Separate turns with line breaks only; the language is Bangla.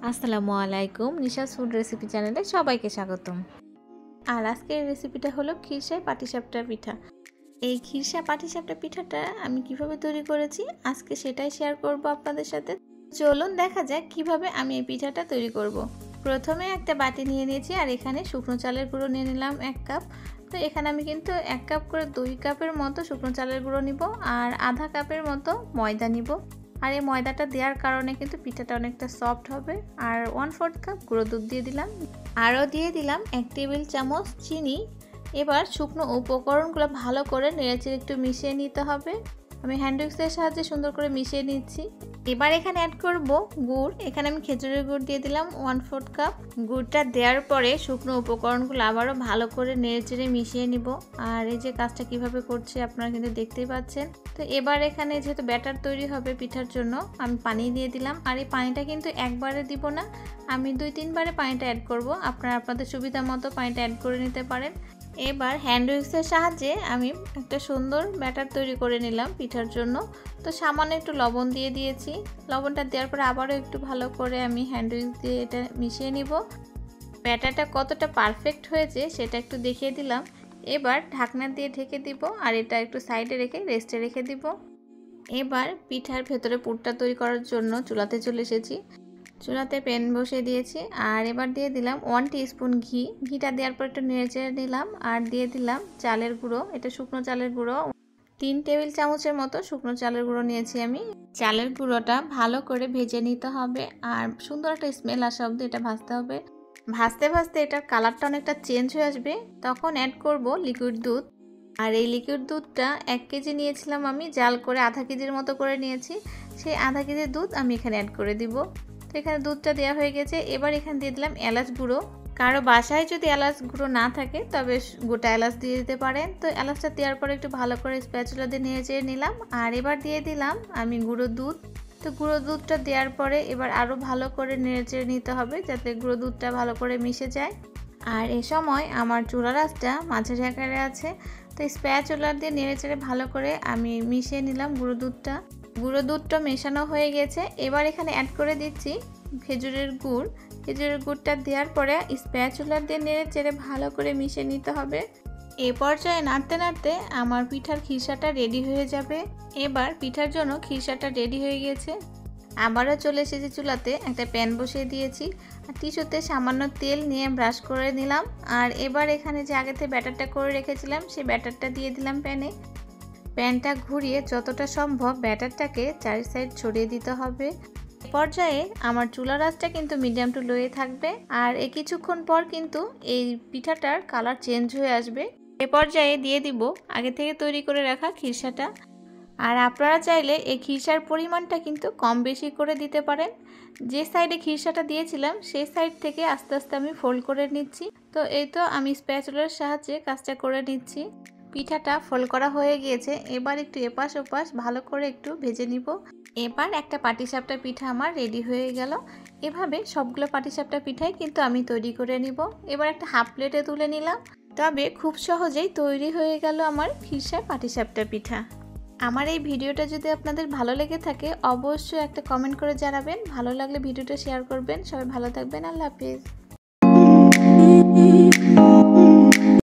আসসালামু আলাইকুম, নিশাস ফুড রেসিপি চ্যানেলে সবাইকে স্বাগতম। আর আজকের রেসিপিটা হলো খিরসাই পাটিসাপটা পিঠা। এই খিরসাই পাটিসাপটা পিঠাটা আমি কিভাবে তৈরি করেছি আজকে সেটাই শেয়ার করব আপনাদের সাথে। চলুন দেখা যাক কিভাবে আমি এই পিঠাটা তৈরি করব। প্রথমে একটা বাটি নিয়ে নিয়েছি আর এখানে শুকনো চালের গুঁড়ো নিয়ে নিলাম 1 কাপ। তো এখানে আমি কিন্তু 1 কাপ করে 2 কাপের মতো শুকনো চালের গুঁড়ো নিব আর আধা কাপের মতো ময়দা নিব। আর এই ময়দাটা দেওয়ার কারণে কিন্তু পিঠাটা অনেকটা সফট হবে। আর 1/4 কাপ গুঁড়ো দুধ দিয়ে দিলাম, আরও দিয়ে দিলাম 1 টেবিল চামচ চিনি। এবার শুকনো উপকরণগুলো ভালো করে নেড়েচেড়ে একটু মিশিয়ে নিতে হবে। আমি হ্যান্ড উইক্সের সাহায্যে সুন্দর করে মিশিয়ে নিচ্ছি। এবার এখানে অ্যাড করব গুড়। এখানে আমি খেজুরের গুড় দিয়ে দিলাম 1/4 কাপ। গুড়টা দেওয়ার পরে শুকনো উপকরণগুলো আবারও ভালো করে নেড়েচেড়ে মিশিয়ে নিব। আর এই যে কাজটা কিভাবে করছি আপনারা কিন্তু দেখতেই পাচ্ছেন। তো এবার এখানে যেহেতু ব্যাটার তৈরি হবে পিঠার জন্য আমি পানি দিয়ে দিলাম। আর এই পানিটা কিন্তু একবারে দিব না, আমি 2-3 বারে পানিটা অ্যাড করব। আপনারা আপনাদের সুবিধা মতো পানিটা অ্যাড করে নিতে পারেন। এবার হ্যান্ড উইক্সের সাহায্যে আমি একটা সুন্দর ব্যাটার তৈরি করে নিলাম পিঠার জন্য। তো সামান্য একটু লবণ দিয়ে দিয়েছি। লবণটা দেওয়ার পরে আবারও একটু ভালো করে আমি হ্যান্ড উইক্স দিয়ে এটা মিশিয়ে নিব। ব্যাটারটা কতটা পারফেক্ট হয়েছে সেটা একটু দেখিয়ে দিলাম। এবার ঢাকনা দিয়ে ঢেকে দিব আর এটা একটু সাইডে রেখে রেস্টে রেখে দিব। এবার পিঠার ভেতরে পুরটা তৈরি করার জন্য চুলাতে চলে এসেছি। চুলাতে প্যান বসিয়ে দিয়েছি আর এবার দিয়ে দিলাম 1 টিস্পুন ঘি। ঘিটা দেওয়ার পর একটু নেড়েচেড়ে নিলাম আর দিয়ে দিলাম চালের গুঁড়ো। এটা শুকনো চালের গুঁড়ো, 3 টেবিল চামচের মতো শুকনো চালের গুঁড়ো নিয়েছি আমি। চালের গুঁড়োটা ভালো করে ভেজে নিতে হবে আর সুন্দর একটা স্মেল আসা অবধি এটা ভাজতে হবে। ভাজতে ভাজতে এটার কালারটা অনেকটা চেঞ্জ হয়ে আসবে, তখন অ্যাড করব লিকুইড দুধ। আর এই লিকুইড দুধটা 1 কেজি নিয়েছিলাম আমি, জাল করে আধা কেজির মতো করে নিয়েছি। সেই আধা কেজির দুধ আমি এখানে অ্যাড করে দিব। তো এখানে দুধটা দেওয়া হয়ে গেছে। এবার এখানে দিয়ে দিলাম এলাচ গুঁড়ো। কারো বাসায় যদি এলাচ গুঁড়ো না থাকে তবে গোটা এলাচ দিয়ে দিতে পারেন। তো এলাচটা দেওয়ার পরে একটু ভালো করে স্প্যাচুলা দিয়ে নেড়ে নিলাম। আর এবার দিয়ে দিলাম আমি গুঁড়ো দুধ। তো গুঁড়ো দুধটা দেওয়ার পরে এবার আরও ভালো করে নেড়ে নিতে হবে যাতে গুঁড়ো দুধটা ভালো করে মিশে যায়। আর এ সময় আমার চুলার আঁচটা মাঝারি আকারে আছে। তো স্প্যাচুলা দিয়ে নেড়ে ভালো করে আমি মিশিয়ে নিলাম গুঁড়ো দুধটা। গুঁড়ো দুধটা মেশানো হয়ে গেছে। এবার এখানে অ্যাড করে দিচ্ছি খেজুরের গুড়। খেজুরের গুড়টা দেওয়ার পরে স্প্যাচুলা দিয়ে নেড়ে ভালো করে মিশিয়ে নিতে হবে। এ পর্যায়ে নাড়তে নাড়তে আমার পিঠার খিরসাটা রেডি হয়ে যাবে। এবার পিঠার জন্য খিরসাটা রেডি হয়ে গেছে। আবারও চলে এসেছি চুলাতে, একটা প্যান বসিয়ে দিয়েছি আর টিস্যুতে সামান্য তেল নিয়ে ব্রাশ করে নিলাম। আর এবার এখানে যে আগেতে ব্যাটারটা করে রেখেছিলাম সেই ব্যাটারটা দিয়ে দিলাম প্যানে। প্যানটা ঘুরিয়ে যতটা সম্ভব ব্যাটারটাকে 4 সাইড ছড়িয়ে দিতে হবে। এ পর্যায়ে আমার চুলার আঁচটা কিন্তু মিডিয়াম টু লোয়ে থাকবে আর কিছুক্ষণ পর কিন্তু এই পিঠাটার কালার চেঞ্জ হয়ে আসবে। এ পর্যায়ে দিয়ে দিব আগে থেকে তৈরি করে রাখা খিরসাটা। আর আপনারা চাইলে এই খিরসার পরিমাণটা কিন্তু কম বেশি করে দিতে পারেন। যে সাইডে খিরসাটা দিয়েছিলাম সেই সাইড থেকে আস্তে আস্তে আমি ফোল্ড করে নিচ্ছি। তো এই তো আমি স্প্যাচুলার সাহায্যে কাজটা করে নিচ্ছি। পিঠাটা ফোল্ড করা হয়ে গিয়েছে। এবার একটু এপাশ ওপাশ ভালো করে একটু ভেজে নিব। এবার একটা পাটিসাপটা পিঠা আমার রেডি হয়ে গেল। এভাবে সবগুলো পাটিসাপটা পিঠাই কিন্তু আমি তৈরি করে নিব। এবার একটা হাফ প্লেটে তুলে নিলাম। তবে খুব সহজেই তৈরি হয়ে গেল আমার খিরসাই পাটিসাপটা পিঠা। আমার এই ভিডিওটা যদি আপনাদের ভালো লেগে থাকে অবশ্যই একটা কমেন্ট করে জানাবেন। ভালো লাগলে ভিডিওটা শেয়ার করবেন। সবাই ভালো থাকবেন। আল্লাহ হাফেজ।